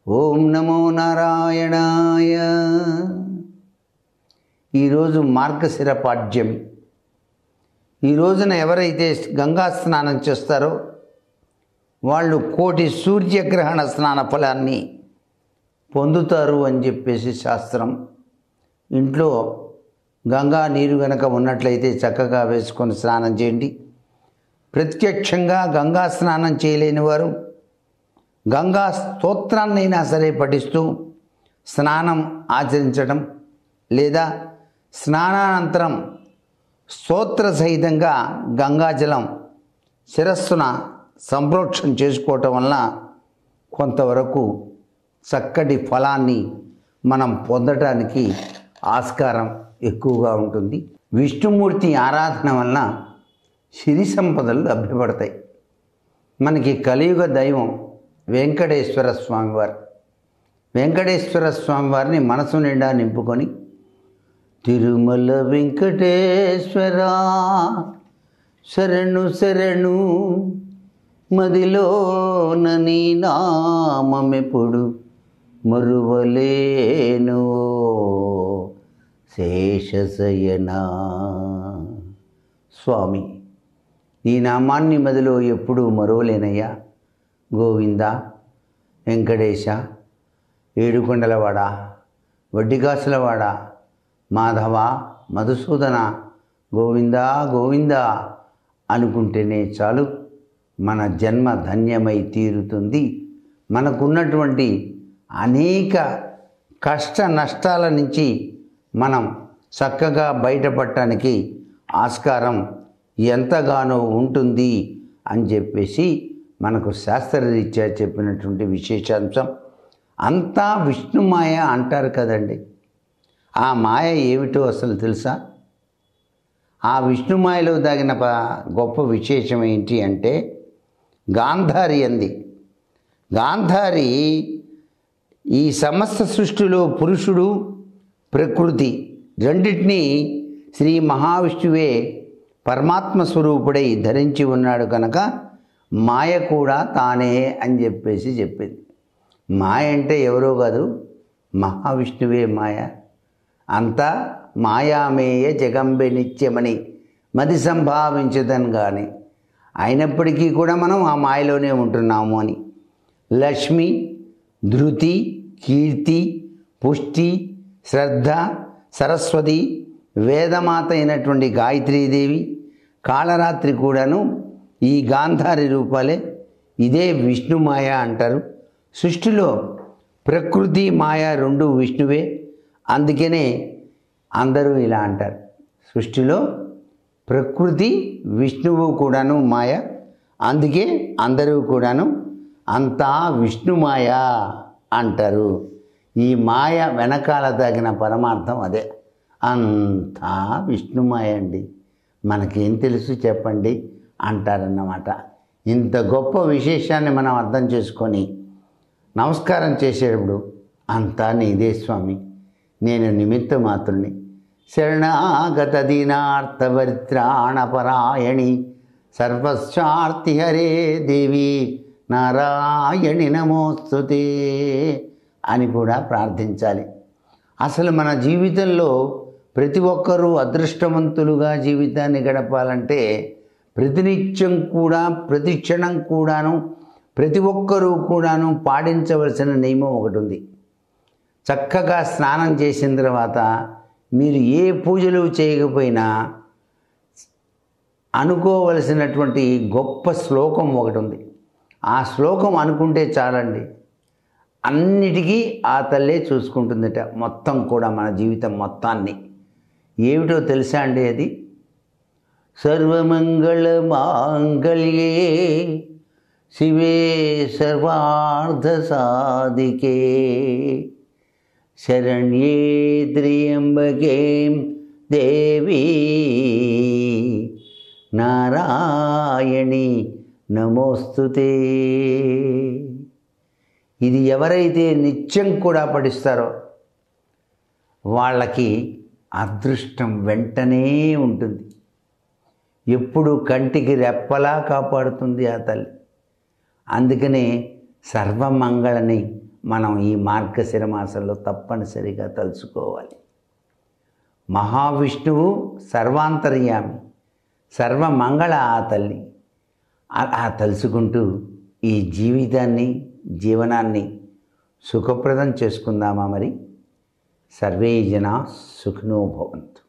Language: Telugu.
ఓం నమో నారాయణాయ. ఈరోజు మార్గశిర పాడ్యం. ఈ రోజున ఎవరైతే గంగా స్నానం చేస్తారో వాళ్ళు కోటి సూర్యగ్రహణ స్నాన ఫలాన్ని పొందుతారు అని చెప్పేసి శాస్త్రం. ఇంట్లో గంగా నీరు గనక ఉన్నట్లయితే చక్కగా వేసుకొని స్నానం చేయండి. ప్రత్యక్షంగా గంగా స్నానం చేయలేని వారు గంగా స్తోత్రాన్నైనా సరే పఠిస్తూ స్నానం ఆచరించడం, లేదా స్నానానంతరం స్తోత్ర సహితంగా గంగాజలం శిరస్సున సంప్రోక్షణ చేసుకోవటం వలన కొంతవరకు చక్కటి ఫలాన్ని మనం పొందటానికి ఆస్కారం ఎక్కువగా ఉంటుంది. విష్ణుమూర్తి ఆరాధన వలన సిరి సంపదలు లభ్యపడతాయి. మనకి కలియుగ దైవం వెంకటేశ్వర స్వామివారు. వెంకటేశ్వర స్వామివారిని మనసు నిండా నింపుకొని తిరుమల వెంకటేశ్వర శరణు శరణు మదిలోన నీ నామమెప్పుడు మరువలేను శేషశయనా. స్వామి, నీ నామాన్ని మదిలో ఎప్పుడూ మరువలేనయ్యా. గోవింద, వెంకటేశ, ఏడుకొండలవాడ, వడ్డికాసులవాడ, మాధవ, మధుసూదన, గోవింద గోవింద అనుకుంటేనే చాలు మన జన్మ ధన్యమై తీరుతుంది. మనకున్నటువంటి అనేక కష్ట నష్టాల నుంచి మనం చక్కగా బయటపడటానికి ఆస్కారం ఎంతగానో ఉంటుంది అని చెప్పేసి మనకు శాస్త్రరీత్యా చెప్పినటువంటి విశేషాంశం. అంతా విష్ణుమాయ అంటారు కదండి. ఆ మాయ ఏమిటో అసలు తెలుసా? ఆ విష్ణుమాయలో దాగిన గొప్ప విశేషం ఏంటి అంటే, గాంధారి అంది. గాంధారి ఈ సమస్త సృష్టిలో పురుషుడు, ప్రకృతి రెండింటినీ శ్రీ మహావిష్ణువే పరమాత్మ స్వరూపుడై ధరించి ఉన్నాడు కనుక మాయ కూడా తానే అని చెప్పేసి చెప్పింది. మాయ అంటే ఎవరో కాదు, మహావిష్ణువే మాయ. అంతా మాయామేయ జగంబె నిత్యమని మది సంభావించదని కానీ అయినప్పటికీ కూడా మనం ఆ మాయలోనే ఉంటున్నాము అని. లక్ష్మి, ధృతి, కీర్తి, పుష్టి, శ్రద్ధ, సరస్వతి, వేదమాత అయినటువంటి గాయత్రీదేవి, కాళరాత్రి కూడాను ఈ గాంధారి రూపాలే. ఇదే విష్ణుమాయ అంటారు. సృష్టిలో ప్రకృతి మాయ రెండు విష్ణువే. అందుకనే అందరూ ఇలా అంటారు, సృష్టిలో ప్రకృతి విష్ణువు కూడాను మాయ, అందుకే అందరూ కూడాను అంతా విష్ణుమాయ అంటారు. ఈ మాయ వెనకాల తగిన పరమార్థం అదే, అంతా విష్ణుమాయ అండి, మనకేం తెలుసు చెప్పండి అంటారన్నమాట. ఇంత గొప్ప విశేషాన్ని మనం అర్థం చేసుకొని నమస్కారం చేసేటప్పుడు అంతా నీదే స్వామి, నేను నిమిత్త మాత్రుని, శరణాగత దీనార్థపరిత్రాణపరాయణి సర్వస్వార్థి హరే దేవి నారాయణి నమోస్తుతే అని కూడా ప్రార్థించాలి. అసలు మన జీవితంలో ప్రతి ఒక్కరూ అదృష్టవంతులుగా జీవితాన్ని గడపాలంటే ప్రతినిత్యం కూడా, ప్రతి క్షణం కూడాను, ప్రతి ఒక్కరూ కూడాను పాటించవలసిన నియమం ఒకటి ఉంది. చక్కగా స్నానం చేసిన తర్వాత మీరు ఏ పూజలు చేయకపోయినా అనుకోవలసినటువంటి గొప్ప శ్లోకం ఒకటి ఉంది. ఆ శ్లోకం అనుకుంటే చాలండి, అన్నిటికీ ఆ తల్లే చూసుకుంటుందట, మొత్తం కూడా మన జీవితం మొత్తాన్ని. ఏమిటో తెలుసా అండి అది? సర్వమంగళ మాంగళ్యే శివే సర్వార్థ సాధికే శరణ్యే త్ర్యంబకే దేవి నారాయణి నమోస్తుతే. ఇది ఎవరైతే నిత్యం కూడా పఠిస్తారో వాళ్ళకి అదృష్టం వెంటనే ఉంటుంది. ఎప్పుడు కంటికి రెప్పలా కాపాడుతుంది ఆ తల్లి. అందుకనే సర్వమంగళని మనం ఈ మార్గశిర మాసంలో తప్పనిసరిగా తలుచుకోవాలి. మహావిష్ణువు సర్వాంతర్యామి, సర్వమంగళ ఆ తల్లి. అలా తలుచుకుంటూ ఈ జీవనాన్ని సుఖప్రదం చేసుకుందామా మరి? సర్వే జనా సుఖినో భవంతు.